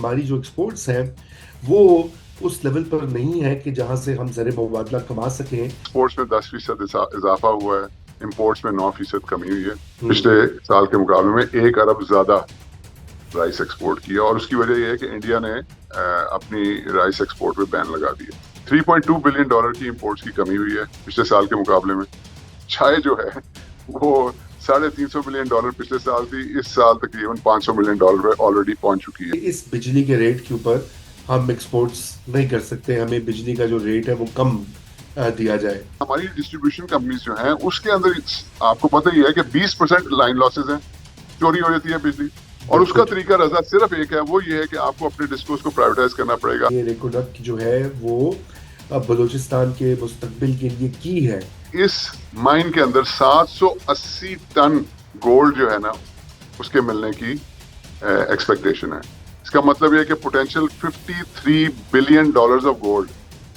हमारी जो एक्सपोर्ट्स हैं वो उस लेवल पर नहीं है कि जहां से हम ज़र मुबादला कमा सकें। एक्सपोर्ट्स में 10% इजाफा हुआ है। इंपोर्ट्स में 9% कमी हुई है। हम्म। पिछले साल के मुकाबले में 1 अरब ज्यादा राइस एक्सपोर्ट किया, और उसकी वजह यह है कि इंडिया ने अपनी राइस एक्सपोर्ट पे बैन लगा दिया। $3.2 बिलियन की इंपोर्ट्स की कमी हुई है पिछले साल के मुकाबले में। चाय जो है वो $350 मिलियन पिछले साल थी, इस साल तकरीबन $500 पे ऑलरेडी पहुंच चुकी है। इस बिजली के रेट के ऊपर हम एक्सपोर्ट्स नहीं कर सकते, हमें बिजली का जो रेट है वो कम दिया जाए। हमारी डिस्ट्रीब्यूशन कंपनीज जो हैं उसके अंदर आपको पता ही है कि 20% लाइन लॉसेज हैं, चोरी हो जाती है बिजली। और उसका बिल्कुल। तरीका रजा सिर्फ एक है, वो ये है कि आपको अपने डिस्कोस को प्राइवेटाइज करना पड़ेगा। ये रेकोडक्ट जो है वो बलूचिस्तान के मुस्तकबिल के लिए की है। इस माइन के अंदर 780 टन गोल्ड जो है ना, उसके मिलने की एक्सपेक्टेशन है। इसका मतलब यह है कि पोटेंशियल $53 बिलियन ऑफ गोल्ड,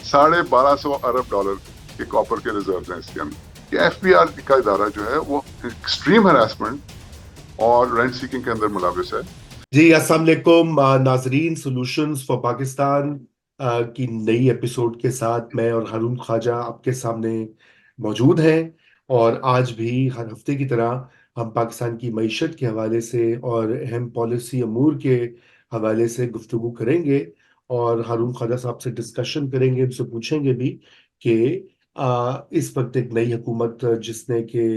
$1250 अरब के कॉपर के रिजर्व हैं इसके अंदर। ये एफपीआर का इदारा जो है वो एक्सट्रीम हरासमेंट और रेंट सीकिंग के अंदर मुलविस है। जी अस्सलाम वालेकुम नाजरीन, सॉल्यूशंस फॉर पाकिस्तान की नई एपिसोड के साथ मैं और हारून ख्वाजा आपके सामने मौजूद हैं। और आज भी हर हफ्ते की तरह हम पाकिस्तान की मईशत के हवाले से और अहम पॉलिसी अमूर के हवाले से गुफ्तगू करेंगे। और हारून ख्वाजा साहब से डिस्कशन करेंगे, उनसे पूछेंगे भी कि इस वक्त एक नई हुकूमत जिसने कि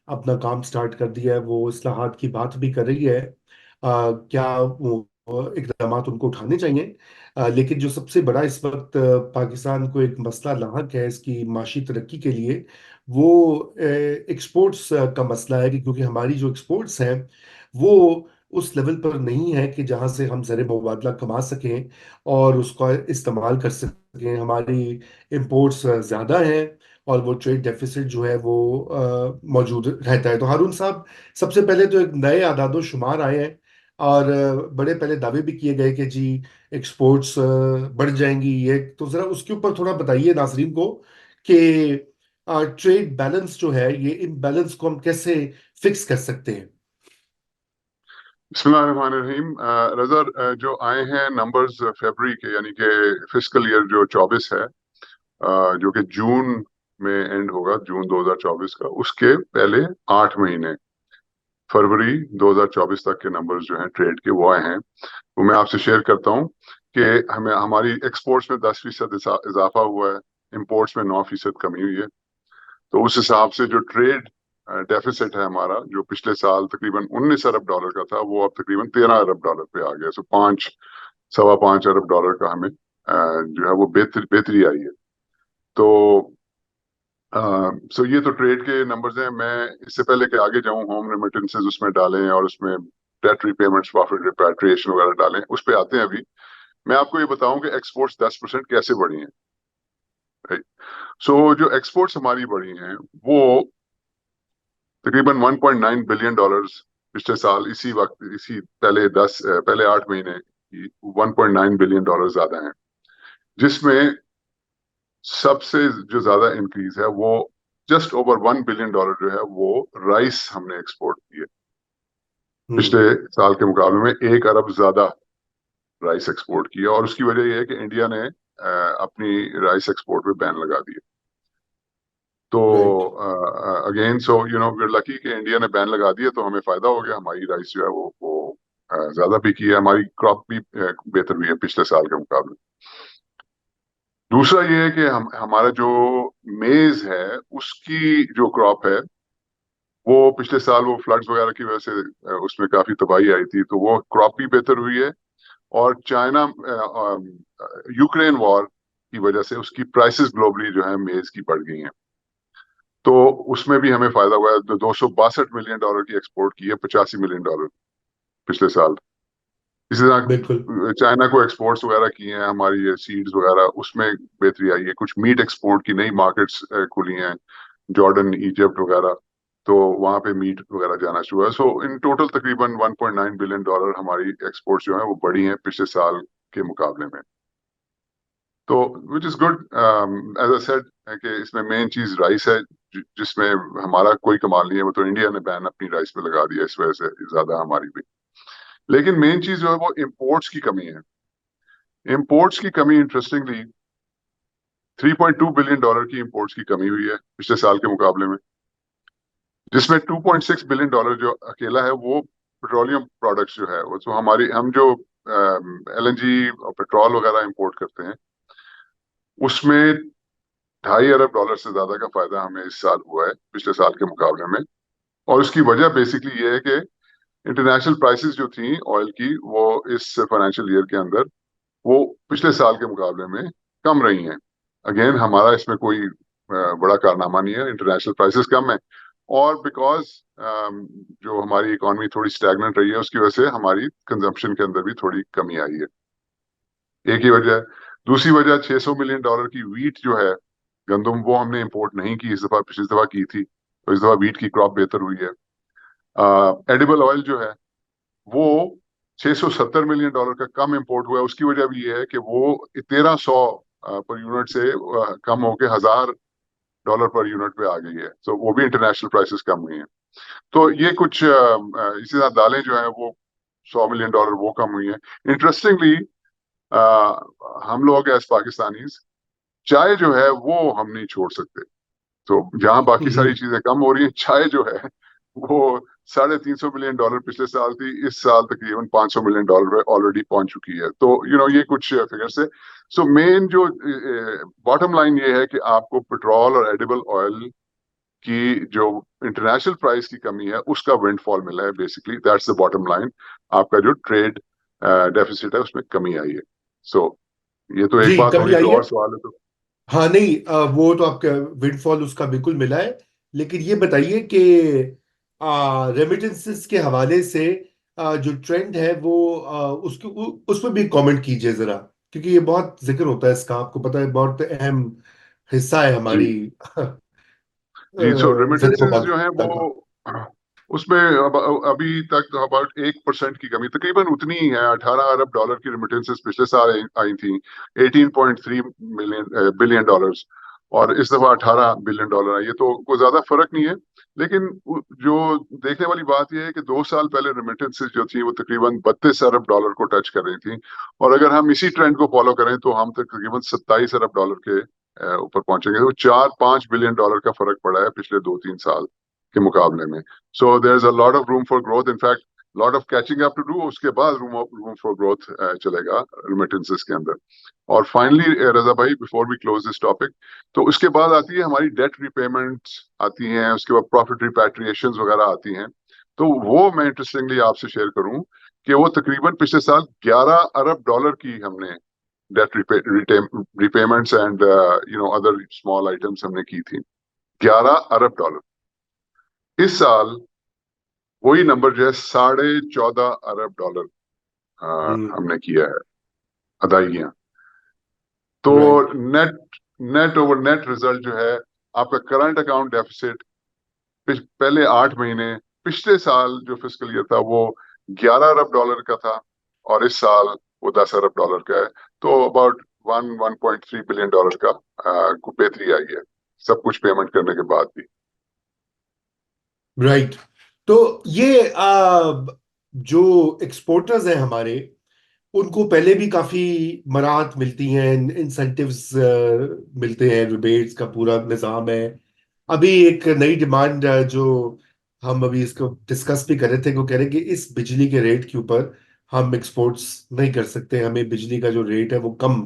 अपना काम स्टार्ट कर दिया है, वो इस्लाहात की बात भी कर रही है। क्या वो इकदाम उनको उठाने चाहिए। लेकिन जो सबसे बड़ा इस वक्त पाकिस्तान को एक मसला लाहक है इसकी माशी तरक्की के लिए, वो एक्सपोर्ट्स का मसला है कि क्योंकि हमारी जो एक्सपोर्ट्स हैं वो उस लेवल पर नहीं है कि जहां से हम ज़र मुबादला कमा सकें और उसका इस्तेमाल कर सकें। हमारी इंपोर्ट्स ज़्यादा हैं और वो ट्रेड डेफिसिट जो है वो मौजूद रहता है। तो हारून साहब, सबसे पहले तो एक नए आदादो शुमार आए हैं और बड़े पहले दावे भी किए गए कि जी एक्सपोर्ट्स बढ़ जाएंगी। ये तो जरा उसके ऊपर थोड़ा बताइए नाजरीन को कि ट्रेड बैलेंस जो है ये इम्बैलेंस को हम कैसे फिक्स कर सकते हैं। बिस्मिल्लाहिर्रहमानिर्रहीम। रजा, जो आए हैं नंबर्स फरवरी के, यानी कि फिस्कल ईयर जो 24 है, जो कि जून में एंड होगा, जून 2024 का, उसके पहले 8 महीने फरवरी 2024 तक के नंबर्स जो हैं ट्रेड के वो आए हैं। वो मैं आपसे शेयर करता हूँ कि हमें हमारी एक्सपोर्ट्स में 10% इजाफा हुआ है, इंपोर्ट्स में 9% कमी हुई है। तो उस हिसाब से जो ट्रेड डेफिसिट है हमारा, जो पिछले साल तकरीबन $19 अरब का था, वो अब तकरीबन $13 अरब पे आ गया। सो 5 सवा 5 अरब का हमें जो है वो बेहतरी आई है। तो सो ये तो ट्रेड के नंबर्स हैं। मैं इससे पहले कि आगे जाऊं, होम रेमिटेंसेस उसमें डालें और उसमें डेट रीपेमेंट्स, प्रॉफिट रिपैट्रिएशन वगैरह डालें, उस पे आते हैं अभी। मैं आपको ये बताऊं कि एक्सपोर्ट्स 10% कैसे बढ़ी हैं। राइट। सो जो एक्सपोर्ट्स हमारी बढ़ी हैं वो तकरीबन $1.9 बिलियन पिछले साल इसी वक्त, इसी पहले 8 महीने की $1.9 बिलियन ज्यादा हैं। जिसमें सबसे जो ज्यादा इंक्रीज है वो जस्ट ओवर $1 बिलियन जो है वो राइस हमने एक्सपोर्ट किए। हम्म। पिछले साल के मुकाबले में 1 अरब ज्यादा राइस एक्सपोर्ट किया, और उसकी वजह यह है कि इंडिया ने अपनी राइस एक्सपोर्ट पे बैन लगा दिया। तो right. Again, so you know, we lucky कि इंडिया ने बैन लगा दिया, तो हमें फायदा हो गया। हमारी राइस जो है वो ज्यादा बिकी है, हमारी क्रॉप भी बेहतर हुई है पिछले साल के मुकाबले। दूसरा ये है कि हमारा जो मेज है उसकी जो क्रॉप है, वो पिछले साल वो फ्लड्स वगैरह की वजह से उसमें काफी तबाही आई थी, तो वो क्रॉप भी बेहतर हुई है। और चाइना यूक्रेन वॉर की वजह से उसकी प्राइसेस ग्लोबली जो है मेज की बढ़ गई हैं। तो उसमें भी हमें फायदा हुआ है। तो $262 मिलियन की एक्सपोर्ट की है, $85 मिलियन पिछले साल। इसी बिल्कुल। तरह चाइना को एक्सपोर्ट्स वगैरह किए हैं, हमारी ये सीड्स वगैरह उसमें बेहतरी आई है। कुछ मीट एक्सपोर्ट की नई मार्केट्स खुली हैं, जॉर्डन, इजिप्ट वगैरह। तो वहां पे मीट वगैरह जाना शुरू है। सो इन टोटल तकरीबन $1.9 बिलियन हमारी एक्सपोर्ट्स जो है वो बढ़ी हैं पिछले साल के मुकाबले में। तो which is good. As I said कि इसमें मेन चीज राइस है, जिसमें हमारा कोई कमाल नहीं है। वो तो इंडिया ने बैन अपनी राइस पे लगा दिया, इस वजह से ज्यादा हमारी भी। लेकिन मेन चीज जो है वो इम्पोर्ट्स की कमी है। इंपोर्ट्स की कमी इंटरेस्टिंगली $3.2 बिलियन की इंपोर्ट्स की कमी हुई है पिछले साल के मुकाबले में, जिसमें $2.6 बिलियन जो अकेला है वो पेट्रोलियम प्रोडक्ट्स जो है वो जो हम जो एलएनजी और पेट्रोल वगैरह इंपोर्ट करते हैं उसमें $2.5 अरब से ज्यादा का फायदा हमें इस साल हुआ है पिछले साल के मुकाबले में। और उसकी वजह बेसिकली ये है कि इंटरनेशनल प्राइसेस जो थी ऑयल की वो इस फाइनेंशियल ईयर के अंदर वो पिछले साल के मुकाबले में कम रही हैं। अगेन हमारा इसमें कोई बड़ा कारनामा नहीं है, इंटरनेशनल प्राइसेस कम है और बिकॉज जो हमारी इकोनॉमी थोड़ी स्टैग्नेंट रही है उसकी वजह से हमारी कंजम्पशन के अंदर भी थोड़ी कमी आई है। एक ही वजह है। दूसरी वजह $600 मिलियन की वीट जो है, गंदम, वो हमने इंपोर्ट नहीं की इस दफा, पिछली दफा की थी, तो इस दफा वीट की क्रॉप बेहतर हुई है। एडिबल ऑयल जो है वो $670 मिलियन का कम इंपोर्ट हुआ है। उसकी वजह भी ये है कि वो 1300 पर यूनिट से कम होके $1000 पर यूनिट पे आ गई है, तो वो भी इंटरनेशनल प्राइसेस कम हुई हैं। तो ये कुछ इसी तरह दालें जो है वो $100 मिलियन वो कम हुई है। इंटरेस्टिंगली हम लोग एज पाकिस्तानीज चाय जो है वो हम नहीं छोड़ सकते। तो जहां बाकी सारी हम्म। चीजें कम हो रही हैं, चाय जो है वो $350 मिलियन पिछले साल थी, इस साल तकरीबन $500 मिलियन पे ऑलरेडी पहुंच चुकी है। तो ये कुछ फिगर्स है। सो मेन जो बॉटम लाइन ये है कि आपको पेट्रोल और एडिबल ऑयल की जो इंटरनेशनल प्राइस की कमी है उसका विंडफॉल मिला है, basically that's the bottom line. आपका जो ट्रेड डेफिसिट है उसमें कमी आई है। सो ये तो एक जी, बात कमी होगी, आई कोई है। और सवाल है तो। हाँ नहीं, वो तो आपका विंडफॉल उसका बिल्कुल मिला है। लेकिन ये बताइए कि रेमिटेंसेस के हवाले से जो ट्रेंड है वो उस पर भी कमेंट कीजिए जरा, क्योंकि ये बहुत जिक्र होता है इसका, आपको पता है, बहुत अहम हिस्सा है जी हमारी जी। सो जरिए रेमिटेंसेस जो है वो मुबादला का। उसमें अभी तक अबाउट 1% की कमी, तकरीबन उतनी ही है। $18 अरब की रेमिटेंसेस पिछले साल आई थी, 18.3 बिलियन और इस दफा $18 बिलियन आई है, तो कोई ज्यादा फर्क नहीं है। लेकिन जो देखने वाली बात यह है कि 2 साल पहले रेमिटेंसेस जो थी वो तकरीबन $32 अरब को टच कर रही थी, और अगर हम इसी ट्रेंड को फॉलो करें तो हम तकरीबन $27 अरब के ऊपर पहुंचेंगे। तो $4-5 बिलियन का फर्क पड़ा है पिछले 2-3 साल के मुकाबले में। So there is a lot of room for growth, in fact lot of catching up to do. उसके बाद रूम फॉर ग्रोथ चलेगा रेमिटेंसेस के अंदर। और फाइनली रजा भाई, before we close this topic, तो उसके बाद आती है हमारी डेट रिपेमेंट्स आती हैं, उसके बाद प्रॉफिट रिपैट्रिएशंस वगैरह आती हैं। तो वो मैं इंटरेस्टिंगली आपसे शेयर करूं कि वो तकरीबन पिछले साल $11 अरब की हमने debt repayments and other small items हमने की थी। $11 अरब। इस साल वही नंबर जो है $14.5 अरब हम्म। हमने किया है अदायगियां। तो right. Net net over net result जो है, आपका करंट अकाउंट डेफिसिट पहले 8 महीने पिछले साल जो फिस्कल ईयर था वो $11 अरब का था, और इस साल वो $10 अरब का है। तो अबाउट 1.3 बिलियन का बेहतरी आई है, सब कुछ पेमेंट करने के बाद भी। राइट। तो ये जो एक्सपोर्टर्स हैं हमारे, उनको पहले भी काफी मराहत मिलती हैं, इंसेंटिव्स मिलते हैं, रिबेट्स का पूरा निजाम है। अभी एक नई डिमांड जो हम अभी इसको डिस्कस भी कर रहे थे, वो कह रहे हैं कि इस बिजली के रेट के ऊपर हम एक्सपोर्ट्स नहीं कर सकते, हमें बिजली का जो रेट है वो कम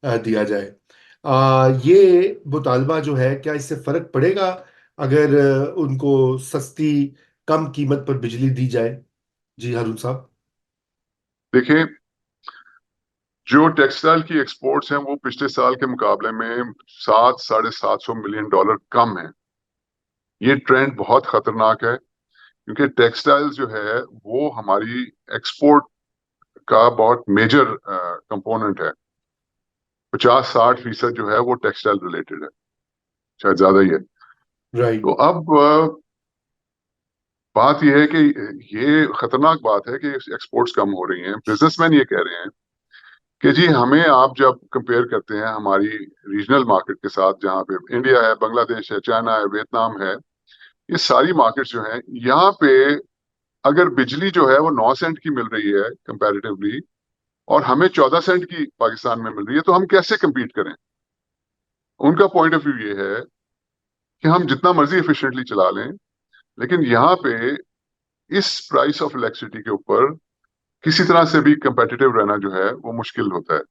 दिया जाए। ये मुतालबा जो है, क्या इससे फर्क पड़ेगा अगर उनको सस्ती कम कीमत पर बिजली दी जाए? जी हारून साहब। देखिए, जो टेक्सटाइल की एक्सपोर्ट्स हैं वो पिछले साल के मुकाबले में 700-750 मिलियन कम है। ये ट्रेंड बहुत खतरनाक है, क्योंकि टेक्सटाइल्स जो है वो हमारी एक्सपोर्ट का बहुत मेजर कंपोनेंट है। 50-60% जो है वो टेक्सटाइल रिलेटेड है, शायद ज्यादा ही है। तो राइट। अब बात यह है कि ये खतरनाक बात है कि एक्सपोर्ट्स कम हो रही हैं। बिजनेसमैन ये कह रहे हैं कि जी, हमें आप जब कंपेयर करते हैं हमारी रीजनल मार्केट के साथ, जहाँ पे इंडिया है, बांग्लादेश है, चाइना है, वियतनाम है, ये सारी मार्केट्स जो हैं, यहाँ पे अगर बिजली जो है वो 9 सेंट की मिल रही है कंपैरेटिवली, और हमें 14 सेंट की पाकिस्तान में मिल रही है, तो हम कैसे compete करें? उनका पॉइंट ऑफ व्यू ये है कि हम जितना मर्जी एफिशिएंटली चला लें, लेकिन यहाँ पे इस प्राइस ऑफ इलेक्ट्रिसिटी के ऊपर किसी तरह से भी कंपेटिटिव रहना जो है वो मुश्किल होता है।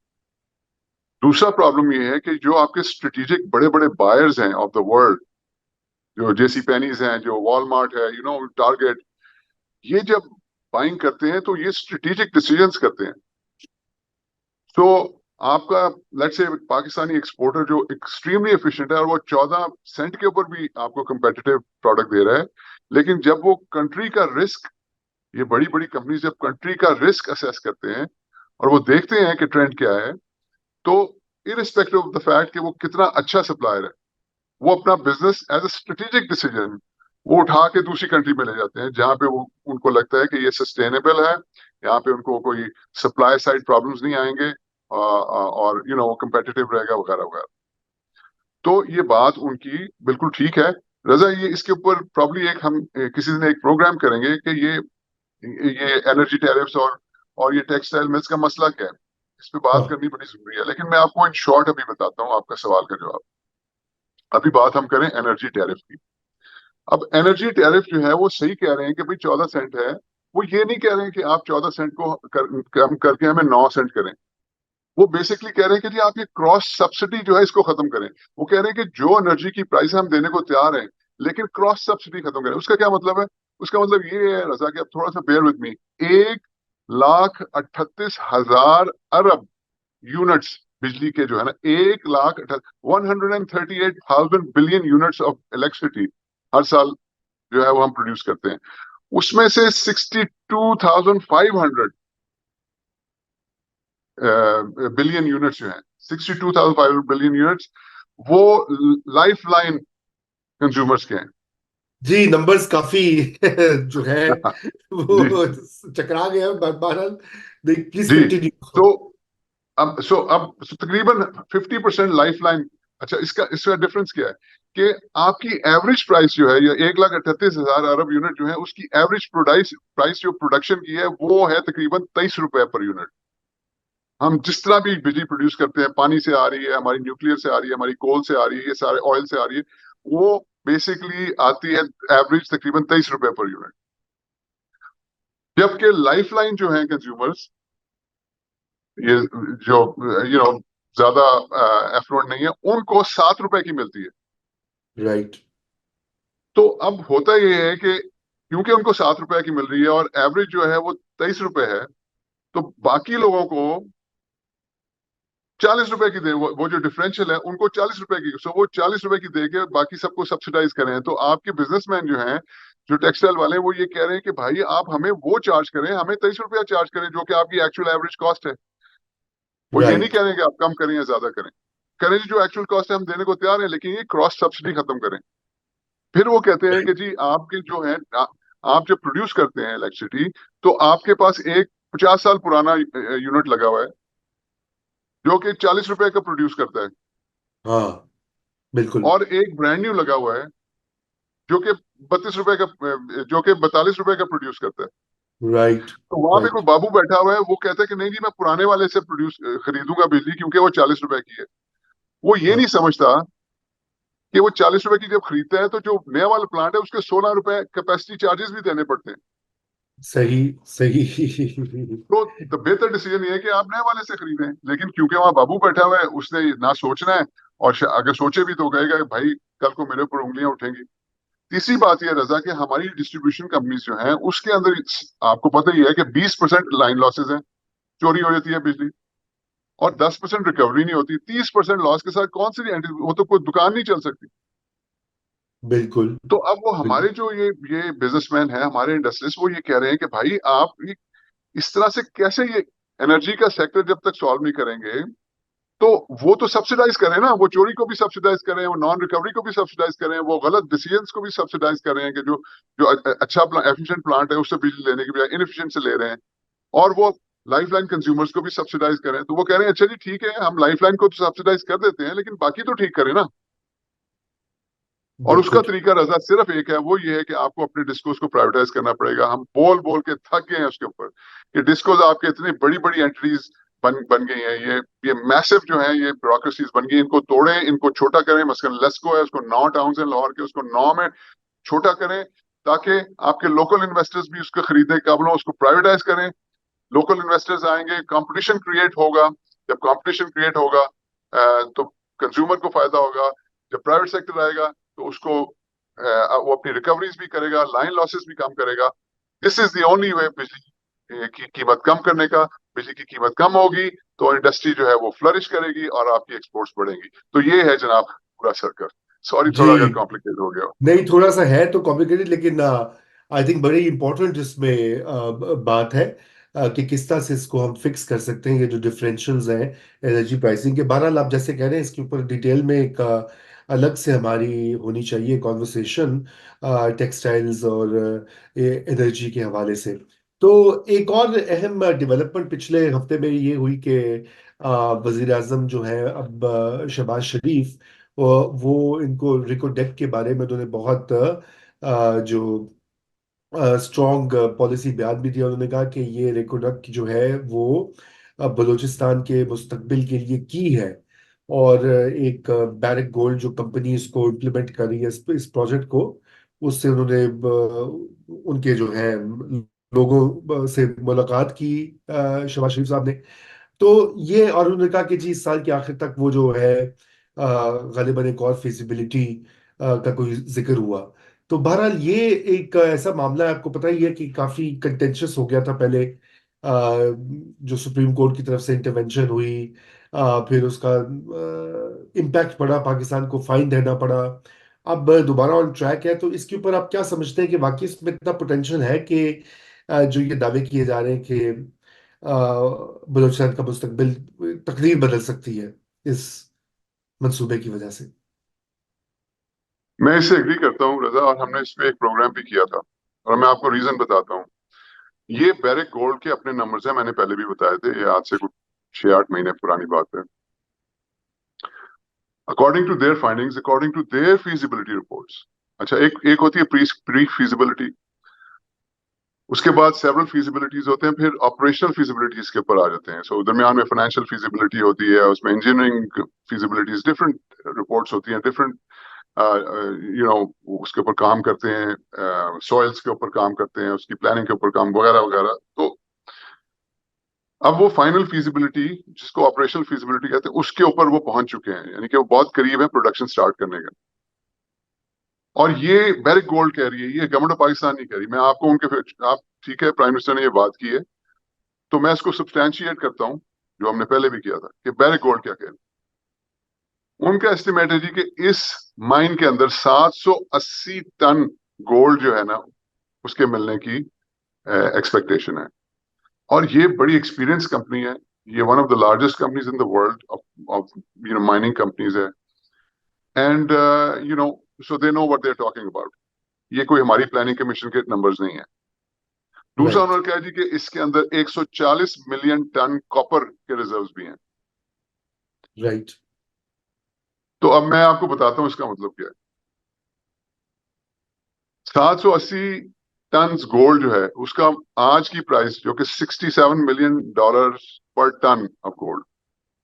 दूसरा प्रॉब्लम ये है कि जो आपके स्ट्रेटेजिक बड़े बड़े बायर्स हैं ऑफ द वर्ल्ड, जो जेसी पेनीज हैं, जो वॉलमार्ट है, टारगेट, ये जब बाइंग करते हैं तो ये स्ट्रेटेजिक डिसीजंस करते हैं। तो आपका लेट्स से पाकिस्तानी एक्सपोर्टर जो एक्सट्रीमली एफिशिएंट है और वो 14 सेंट के ऊपर भी आपको कंपेटिटिव प्रोडक्ट दे रहा है, लेकिन जब वो कंट्री का रिस्क, ये बड़ी बड़ी कंपनी जब कंट्री का रिस्क असेस करते हैं और वो देखते हैं कि ट्रेंड क्या है, तो इरिस्पेक्टिव ऑफ द फैक्ट कि वो कितना अच्छा सप्लायर है, वो अपना business as a strategic decision वो उठा के दूसरी कंट्री में ले जाते हैं जहां पे वो उनको लगता है कि ये सस्टेनेबल है, यहाँ पे उनको कोई सप्लाई साइड प्रॉब्लम्स नहीं आएंगे, और वो कंपेटिटिव रहेगा वगैरह वगैरह। तो ये बात उनकी बिल्कुल ठीक है। रजा, ये इसके ऊपर प्रॉब्ली एक हम किसी दिन एक प्रोग्राम करेंगे कि ये एनर्जी टैरिफ्स और ये टेक्सटाइल मिल्स का मसला क्या है, इस पे बात हाँ करनी बड़ी जरूरी है। लेकिन मैं आपको इन शॉर्ट अभी बताता हूँ आपका सवाल का जवाब। अभी बात हम करें एनर्जी टैरिफ की। अब एनर्जी टैरिफ जो है वो सही कह रहे हैं कि भाई 14 सेंट है, वो ये नहीं कह रहे हैं कि आप 14 सेंट को कम करके हमें 9 सेंट करें। वो बेसिकली कह रहे हैं कि जी आप ये क्रॉस सब्सिडी जो है इसको खत्म करें। वो कह रहे हैं कि जो एनर्जी की प्राइस हम देने को तैयार हैं, लेकिन क्रॉस सब्सिडी खत्म करें। उसका क्या मतलब है? उसका मतलब ये है रजा कि आप थोड़ा सा बेयर विद मी। 1,38,000 अरब यूनिट्स बिजली के जो है ना, 138,000 बिलियन यूनिट्स ऑफ इलेक्ट्रिसिटी हर साल जो है वो हम प्रोड्यूस करते हैं। उसमें से 62,500 बिलियन यूनिट्स जो है, 62,500 बिलियन यूनिट्स वो लाइफ लाइन कंज्यूमर्स के हैं। जी, नंबर्स काफी जो है जी वो चकरा गया। बहरहाल प्लीज जी। कंटिन्यू। तो अब तकरीबन 50% लाइफ लाइन। अच्छा, इसका इसका डिफरेंस क्या है कि आपकी एवरेज प्राइस जो है, या 1,38,000 अरब यूनिट जो है, उसकी एवरेज प्राइस प्राइस जो प्रोडक्शन की है वो है तकरीबन 23 रुपए पर यूनिट। हम जिस तरह भी बिजली प्रोड्यूस करते हैं, पानी से आ रही है, हमारी न्यूक्लियर से आ रही है, हमारी कोल से आ रही है, ये सारे ऑयल से आ रही है, वो बेसिकली आती है एवरेज तकरीबन 23 रुपए पर यूनिट। जबकि लाइफ लाइन जो है कंज्यूमर्स, ये जो ज्यादा एफluent नहीं है, उनको 7 रुपए की मिलती है। राइट। तो अब होता ये है कि क्योंकि उनको 7 रुपए की मिल रही है और एवरेज जो है वो 23 रुपए है, तो बाकी लोगों को 40 रुपए की दे, वो जो डिफरेंशियल है उनको 40 रुपए की, सो वो 40 रुपए की दे के बाकी सबको सब्सिडाइज करें। तो आपके बिजनेसमैन जो हैं, जो टेक्सटाइल वाले हैं, वो ये कह रहे हैं कि भाई आप हमें वो चार्ज करें, हमें 23 रुपया चार्ज करें जो कि आपकी एक्चुअल एवरेज कॉस्ट है। वो ये नहीं राइट। कह रहे हैं कि आप कम करें या ज्यादा करें, करें जी, जो एक्चुअल कॉस्ट है हम देने को तैयार हैं, लेकिन ये क्रॉस सब्सिडी खत्म करें। फिर वो कहते हैं कि जी आपके जो है आप जब प्रोड्यूस करते हैं इलेक्ट्रिसिटी, तो आपके पास एक 50 साल पुराना यूनिट लगा हुआ है जो कि 40 रुपए का प्रोड्यूस करता है, हाँ बिल्कुल। और एक ब्रांड न्यू लगा हुआ है जो कि 32 रुपए का, जो कि 42 रुपए का प्रोड्यूस करता है। राइट। तो वहां पे कोई राइट। बाबू बैठा हुआ है, वो कहता है कि नहीं जी मैं पुराने वाले से प्रोड्यूस खरीदूंगा बिजली क्योंकि वो 40 रुपए की है। वो ये हाँ नहीं समझता कि वो 40 रुपए की जब खरीदता है तो जो नया वाला प्लांट है उसके 16 रुपए कैपेसिटी चार्जेस भी देने पड़ते हैं। सही सही। तो बेहतर डिसीजन ये है कि आप नए वाले से खरीदें, लेकिन क्योंकि वहां बाबू बैठा हुआ है, उसने ना सोचना है, और अगर सोचे भी तो कहेगा कि भाई कल को मेरे ऊपर उंगलियां उठेंगी। तीसरी बात यह रजा कि हमारी डिस्ट्रीब्यूशन कंपनीज जो हैं उसके अंदर आपको पता ही है कि 20% लाइन लॉसेज हैं, चोरी हो जाती है बिजली, और 10% रिकवरी नहीं होती। 30% लॉस के साथ कौन सी वो तो कोई दुकान नहीं चल सकती। बिल्कुल। तो अब वो हमारे बिल्कुल। जो ये बिजनेसमैन है, हमारे इंडस्ट्रियलिस्ट, वो ये कह रहे हैं कि भाई आप इस तरह से कैसे ये एनर्जी का सेक्टर जब तक सॉल्व नहीं करेंगे, तो वो तो सब्सिडाइज करें ना, वो चोरी को भी सब्सिडाइज करें, वो नॉन रिकवरी को भी सब्सिडाइज करें, वो गलत डिसीजंस को भी सब्सिडाइज कर रहे हैं कि जो जो अच्छा एफिशिएंट प्लांट है उससे बिजली लेने की बजाय इनएफिशिएंट से ले रहे हैं, और वो लाइफ लाइन कंज्यूमर्स को भी सब्सिडाइज करें। तो वो कह रहे हैं अच्छा जी ठीक है, हम लाइफ लाइन को तो सब्सिडाइज कर देते हैं, लेकिन बाकी तो ठीक करें ना। और उसका बिल्कुल। तरीका रजा सिर्फ एक है, वो ये है कि आपको अपने डिस्कोस को प्राइवेटाइज करना पड़ेगा। हम बोल बोल के थक गए हैं उसके ऊपर कि डिस्कोस आपके इतनी बड़ी बड़ी एंटिटीज बन गई हैं। ये मैसिव जो है, ये ब्यूरोक्रेसीज बन गई। इनको तोड़ें, इनको छोटा करें। मसलन लेस्को है, उसको 9 टाउन्स हैं लाहौर के, उसको 9 में छोटा करें, ताकि आपके लोकल इन्वेस्टर्स भी उसको खरीदने के काबिल हों। उसको प्राइवेटाइज करें, लोकल इन्वेस्टर्स आएंगे, कंपटीशन क्रिएट होगा। जब कंपटीशन क्रिएट होगा तो कंज्यूमर को फायदा होगा। जब प्राइवेट सेक्टर आएगा तो उसको वो अपनी रिकवरीज भी करेगा, लाइन लॉसेस भी कम करेगा। This is the only way बिजली की कीमत कम करने का। बिजली की कीमत कम होगी तो इंडस्ट्री जो है वो फ्लरिश करेगी और आपकी एक्सपोर्ट्स बढ़ेंगी। तो ये है जनाब पूरा सर्कल। सॉरी जी, थोड़ा अगर कॉम्प्लिकेट हो गया। नहीं थोड़ा सा है तो कॉम्प्लिकेटेड, लेकिन आई थिंक बड़ी इंपॉर्टेंट इसमें बात है कि किस तरह से इसको हम फिक्स कर सकते हैं, ये जो डिफरेंशियल्स हैं एनर्जी प्राइसिंग के। बहरहाल आप जैसे कह रहे हैं, इसके ऊपर डिटेल में एक अलग से हमारी होनी चाहिए कॉन्वर्सेशन, टेक्सटाइल्स और एनर्जी के हवाले से। तो एक और अहम डेवलपमेंट पिछले हफ्ते में ये हुई कि वजीर आजम जो है अब शहबाज शरीफ, वो इनको रिको डेक के बारे में उन्होंने बहुत जो स्ट्रॉन्ग पॉलिसी बयान भी दिया। उन्होंने कहा कि ये रेको डक जो है वो बलूचिस्तान के मुस्तकबिल के लिए की है। और एक बैरक गोल्ड जो कंपनी इसको इम्प्लीमेंट कर रही है, इस प्रोजेक्ट को, उससे उन्होंने उनके जो है लोगों से मुलाकात की शहबाज शरीफ साहब ने। तो ये, और उन्होंने कहा कि जी इस साल के आखिर तक वो जो है गालिबन एक और फिजिबिलिटी का कोई जिक्र हुआ। तो बहरहाल ये एक ऐसा मामला है, आपको पता ही है कि काफी कंटेंशियस हो गया था पहले। जो सुप्रीम कोर्ट की तरफ से इंटरवेंशन हुई, फिर उसका इम्पैक्ट पड़ा, पाकिस्तान को फाइन देना पड़ा। अब दोबारा ऑन ट्रैक है, तो इसके ऊपर आप क्या समझते हैं कि वाकई इसमें इतना पोटेंशियल है कि जो ये दावे किए जा रहे हैं कि बलूचिस्तान का मुस्तकबिल, तकदीर बदल सकती है इस मंसूबे की वजह से? मैं इससे एग्री करता हूँ रजा, और हमने इस पे एक प्रोग्राम भी किया था। और मैं आपको रीजन बताता हूँ। ये बैरिक गोल्ड के अपने नंबर्स हैं, मैंने पहले भी बताए थे। ये आज से कुछ 6-8 महीने पुरानी बात है। According to their findings, according to their feasibility reports. अच्छा, एक एक होती है प्री फीजिबिलिटी, उसके बाद सेवरल फीजिबिलिटीज होते हैं, फिर ऑपरेशनल फीजिबिलिटीज के ऊपर आ जाते हैं। सो दरमियान में फाइनेंशियल फीजिबिलिटी होती है, उसमें इंजीनियरिंग फीजिबिलिटीज, डिफरेंट रिपोर्ट्स होती हैं, डिफरेंट उसके ऊपर काम करते हैं, सॉइल्स के ऊपर काम करते हैं, उसकी प्लानिंग के ऊपर काम वगैरह वगैरह। तो अब वो फाइनल फीजिबिलिटी, जिसको ऑपरेशनल फीजिबिलिटी कहते हैं, उसके ऊपर वो पहुंच चुके हैं, यानी कि वो बहुत करीब है प्रोडक्शन स्टार्ट करने का। और ये बैरिक गोल्ड कह रही है, ये गवर्नमेंट ऑफ पाकिस्तान नहीं कह रही। मैं आपको आप ठीक है, प्राइम मिनिस्टर ने ये बात की है, तो मैं इसको सब्सटैंशिएट करता हूं, जो हमने पहले भी किया था, कि बैरिक गोल्ड क्या कह रही है। उनका एस्टिमेट है जी कि इस माइन के अंदर 780 टन गोल्ड जो है ना, उसके मिलने की एक्सपेक्टेशन है। और ये बड़ी एक्सपीरियंस कंपनी है। ये one of the largest companies in the world of mining companies है। And so they know what they are talking about. ये कोई हमारी प्लानिंग कमीशन के नंबर्स नहीं है। दूसरा राइट। उन्होंने कहा जी कि इसके अंदर 140 मिलियन टन कॉपर के रिजर्व्स भी हैं। राइट। तो अब मैं आपको बताता हूं इसका मतलब क्या है। 780 टन गोल्ड जो है, उसका आज की प्राइस जो कि $67 मिलियन पर टन ऑफ गोल्ड।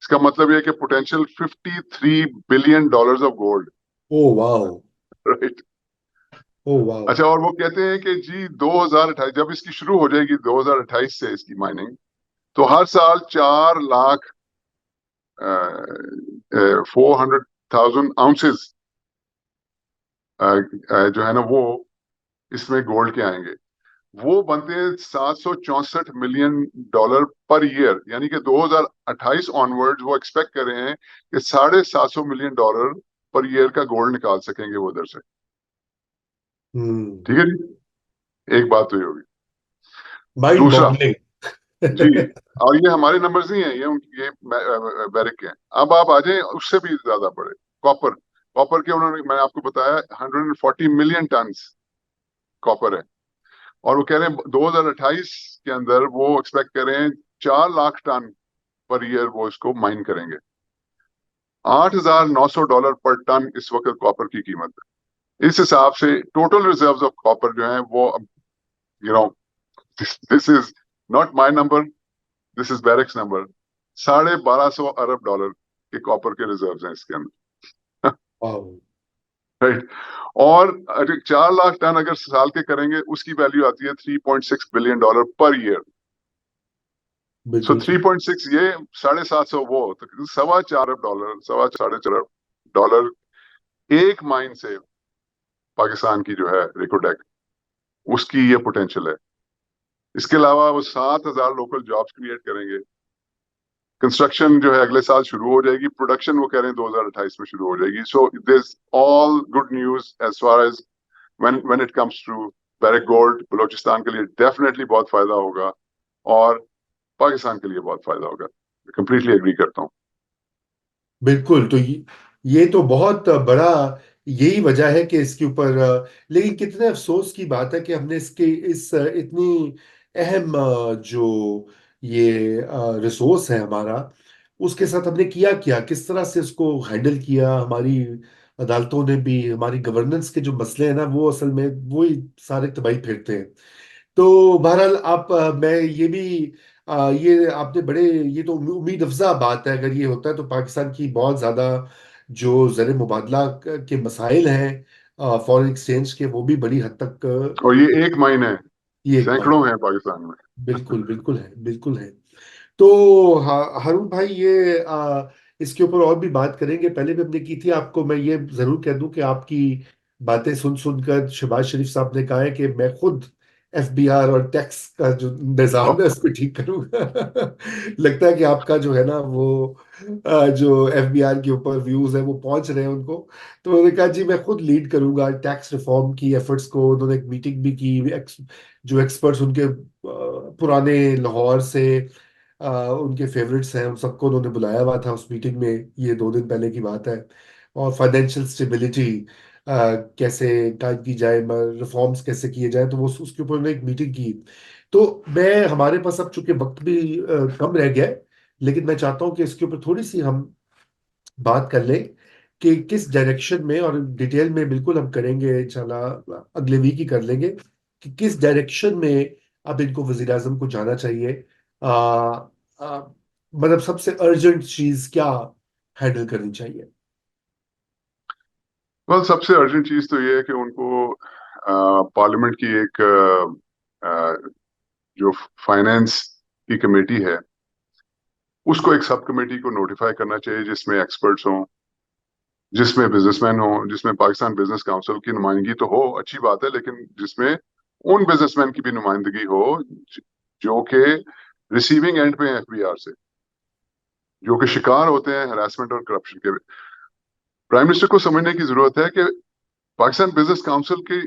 इसका मतलब यह है कि potential $53 billion of gold. Oh wow. Right. Oh wow. अच्छा, और वो कहते हैं कि जी 2028 जब इसकी शुरू हो जाएगी, 2028 से इसकी माइनिंग, तो हर साल 4 लाख 400,000 आउंसेस जो है ना, वो इसमें गोल्ड के आएंगे। वो बनते हैं $764 मिलियन पर ईयर। यानी कि 2028 ऑनवर्ड वो एक्सपेक्ट कर रहे हैं कि $750 मिलियन पर ईयर का गोल्ड निकाल सकेंगे वो उधर से। हम्म। ठीक है जी, एक बात तो ये होगी। माइंड दूसरा बॉगलिंग। जी, और ये हमारे नंबर्स नहीं है, ये बैरिक के हैं। अब आप आ जाए उससे भी ज्यादा बड़े, कॉपर। कॉपर के उन्होंने, मैंने आपको बताया, 140 मिलियन टन कॉपर है। और वो कह रहे हैं 2028 के अंदर वो एक्सपेक्ट कर रहे हैं 4 लाख टन पर ईयर वो इसको माइन करेंगे। $8,900 पर टन इस वक्त कॉपर की कीमत है। इस हिसाब से टोटल रिजर्व्स ऑफ कॉपर जो है वो, you know, this is not my number, this is barracks number. $1250 अरब के कॉपर के रिजर्व हैं इसके अंदर। वाह। राइट। और 4 लाख टन अगर साल के करेंगे उसकी वैल्यू आती है $3.6 बिलियन पर ईयर। सो बिल्कुल थ्री ठीक। पॉइंट सिक्स ये 750 वो तो $4.25 $4.25 एक माइन से पाकिस्तान की जो है रिकोडेक उसकी ये पोटेंशियल है। इसके अलावा वो 7,000 लोकल जॉब्स क्रिएट करेंगे। कंस्ट्रक्शन जो है अगले साल शुरू हो जाएगी। प्रोडक्शन वो कह रहे हैं 2028 में शुरू हो जाएगी। So this all good news as far as when it comes to Barrick gold. Balochistan के लिए डेफिनेटली बहुत फायदा होगा और पाकिस्तान के लिए बहुत फायदा होगा। कंप्लीटली एग्री करता हूँ। बिल्कुल। तो ये तो बहुत बड़ा, यही वजह है कि इसके ऊपर लेकिन कितने अफसोस की बात है कि हमने इसके इस इतनी अहम जो ये रिसोर्स है हमारा, उसके साथ हमने किया क्या, किस तरह से इसको हैंडल किया। हमारी अदालतों ने भी, हमारी गवर्नेंस के जो मसले हैं ना, वो असल में वही सारे तबाही फेरते हैं। तो बहरहाल आप मैं ये भी ये आपने बड़े, ये तो उम्मीद अफजा बात है। अगर ये होता है तो पाकिस्तान की बहुत ज्यादा जो ज़र मुबादला के मसाइल हैं फॉरेन एक्सचेंज के, वो भी बड़ी हद तक और ये एक माइन है, ये एक मायने। सैकड़ों हैं पाकिस्तान में। बिल्कुल बिल्कुल है, बिल्कुल है। तो हारून भाई, ये इसके ऊपर और भी बात करेंगे। पहले भी हमने की थी। आपको मैं ये जरूर कह दूं कि आपकी बातें सुन सुनकर शहबाज शरीफ साहब ने कहा है कि मैं खुद एफबीआर और टैक्स का जो निजाम है उसको ठीक करूंगा। लगता है कि आपका जो है ना वो जो एफबीआर के ऊपर व्यूज है वो पहुंच रहे हैं उनको। तो उन्होंने कहा जी मैं खुद लीड करूंगा टैक्स रिफॉर्म की एफर्ट्स को। उन्होंने एक मीटिंग भी की। जो एक्सपर्ट्स उनके पुराने लाहौर से उनके फेवरेट्स हैं, उन सबको उन्होंने बुलाया हुआ था उस मीटिंग में। ये 2 दिन पहले की बात है। और फाइनेंशियल स्टेबिलिटी कैसे कायम की जाए, रिफॉर्म्स कैसे किए जाए, तो वो उसके ऊपर उन्होंने एक मीटिंग की। तो मैं, हमारे पास अब चूंकि वक्त भी कम रह गया है, लेकिन मैं चाहता हूँ कि इसके ऊपर थोड़ी सी हम बात कर लें कि किस डायरेक्शन में, और डिटेल में बिल्कुल हम करेंगे इंशाल्लाह, अगले वीक ही कर लेंगे कि किस डायरेक्शन में अब इनको वजीर आजम को जाना चाहिए। आ, मतलब सबसे अर्जेंट चीज क्या हैंडल करनी चाहिए। well, सबसे अर्जेंट चीज तो ये है कि उनको पार्लियामेंट की एक जो फाइनेंस की कमेटी है उसको एक सब कमेटी को नोटिफाई करना चाहिए जिसमें एक्सपर्ट्स हों, जिसमें बिजनेसमैन हो, जिसमें पाकिस्तान बिजनेस काउंसिल की नुमाइंदगी तो हो, अच्छी बात है, लेकिन जिसमें उन बिजनेसमैन की भी नुमाइंदगी हो जो कि रिसीविंग एंड पे एफबीआर से, जो कि शिकार होते हैं हरासमेंट और करप्शन के। प्राइम मिनिस्टर को समझने की जरूरत है कि पाकिस्तान बिजनेस काउंसिल की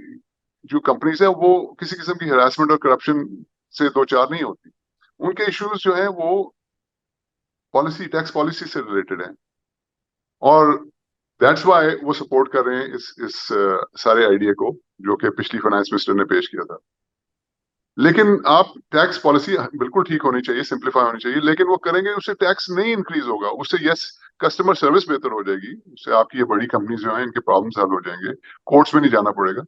जो कंपनीज है वो किसी किस्म की हरासमेंट और करप्शन से दो चार नहीं होती। उनके इश्यूज जो है वो पॉलिसी, टैक्स पॉलिसी से रिलेटेड है। और दैट्स वाई वो सपोर्ट कर रहे हैं इस सारे आइडिया को जो कि पिछली फाइनेंस मिनिस्टर ने पेश किया था। लेकिन आप टैक्स पॉलिसी बिल्कुल ठीक होनी चाहिए, सिंप्लीफाई होनी चाहिए, लेकिन वो करेंगे उससे टैक्स नहीं इंक्रीज होगा। उससे यस, कस्टमर सर्विस बेहतर हो जाएगी, उससे आपकी ये बड़ी कंपनी जो है इनके प्रॉब्लम हल हो जाएंगे, कोर्ट्स में नहीं जाना पड़ेगा।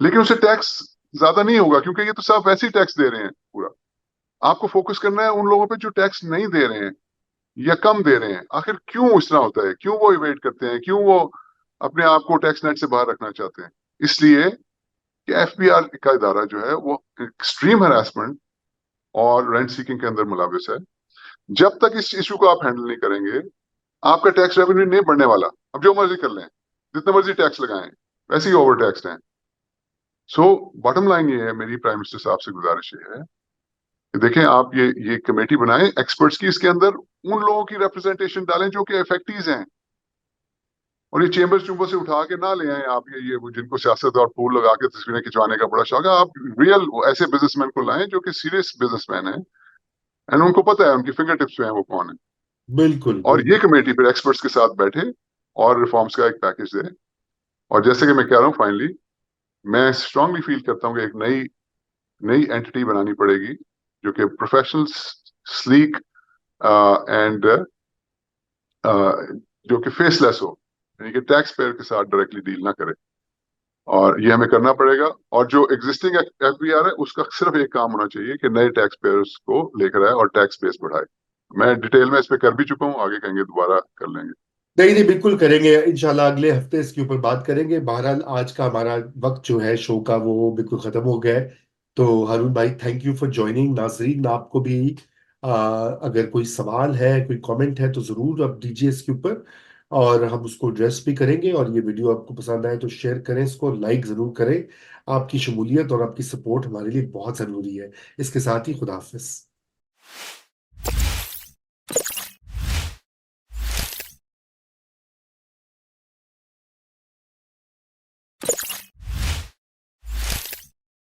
लेकिन उससे टैक्स ज्यादा नहीं होगा क्योंकि ये तो सब वैसे ही टैक्स दे रहे हैं पूरा। आपको फोकस करना है उन लोगों पे जो टैक्स नहीं दे रहे हैं या कम दे रहे हैं। आखिर क्यों इस तरह होता है, क्यों वो इवेट करते हैं, क्यों वो अपने आप को टैक्स नेट से बाहर रखना चाहते हैं? इसलिए कि एफबीआर का इदारा जो है वो एक्सट्रीम हरासमेंट और रेंट सीकिंग के अंदर मुलविस है। जब तक इस इशू को आप हैंडल नहीं करेंगे आपका टैक्स रेवेन्यू नहीं बढ़ने वाला। अब जो मर्जी कर लें, जितना मर्जी टैक्स लगाएं, वैसे ही ओवर टैक्स हैं। सो बॉटम लाइन ये है, मेरी प्राइम मिनिस्टर साहब से गुजारिश ये है कि देखें आप ये कमेटी बनाएं एक्सपर्ट्स की, इसके अंदर उन लोगों की रिप्रेजेंटेशन डालें जो कि इफेक्टिव हैं। और ये चेंबर्स चुंबर से उठा के ना ले आए आप, ये जिनको सियासत और फूल लगा के तस्वीरें खिंचवाने का बड़ा शौक है। आप रियल ऐसे बिजनेसमैन को लाएं जो कि सीरियस बिजनेसमैन है एंड उनको पता है उनकी फिंगर टिप्स पे है वो कौन है। बिल्कुल और ये बिल्कुल। कमेटी फिर एक्सपर्ट्स के साथ बैठे और रिफॉर्म्स का एक पैकेज दे। और जैसे कि मैं कह रहा हूँ फाइनली, मैं स्ट्रांगली फील करता हूँ कि एक नई नई एंटिटी बनानी पड़ेगी जो कि प्रोफेशनल, स्लीक एंड जो कि फेसलेस हो, यानी कि टैक्स पेयर के साथ डायरेक्टली डील ना करे। और ये हमें करना पड़ेगा। और जो एग्जिस्टिंग एफबीआर है उसका सिर्फ एक काम होना चाहिए कि नए टैक्स पेयर्स को लेकर आए और टैक्स बेस बढ़ाए। मैं डिटेल में इस पे कर भी चुका हूँ, आगे कहेंगे दोबारा कर लेंगे। नहीं नहीं, बिल्कुल करेंगे इंशाल्लाह, अगले हफ्ते इसके ऊपर बात करेंगे। बहरहाल आज का हमारा वक्त जो है शो का वो बिल्कुल खत्म हो गया है। तो हारून भाई, थैंक यू फॉर ज्वाइनिंग। नाजरीन आपको भी अगर कोई सवाल है, कोई कमेंट है, तो ज़रूर आप दीजिए इसके ऊपर, और हम उसको एड्रेस भी करेंगे। और ये वीडियो आपको पसंद आए तो शेयर करें, इसको लाइक ज़रूर करें। आपकी शमूलियत और आपकी सपोर्ट हमारे लिए बहुत ज़रूरी है। इसके साथ ही खुदा हाफिज।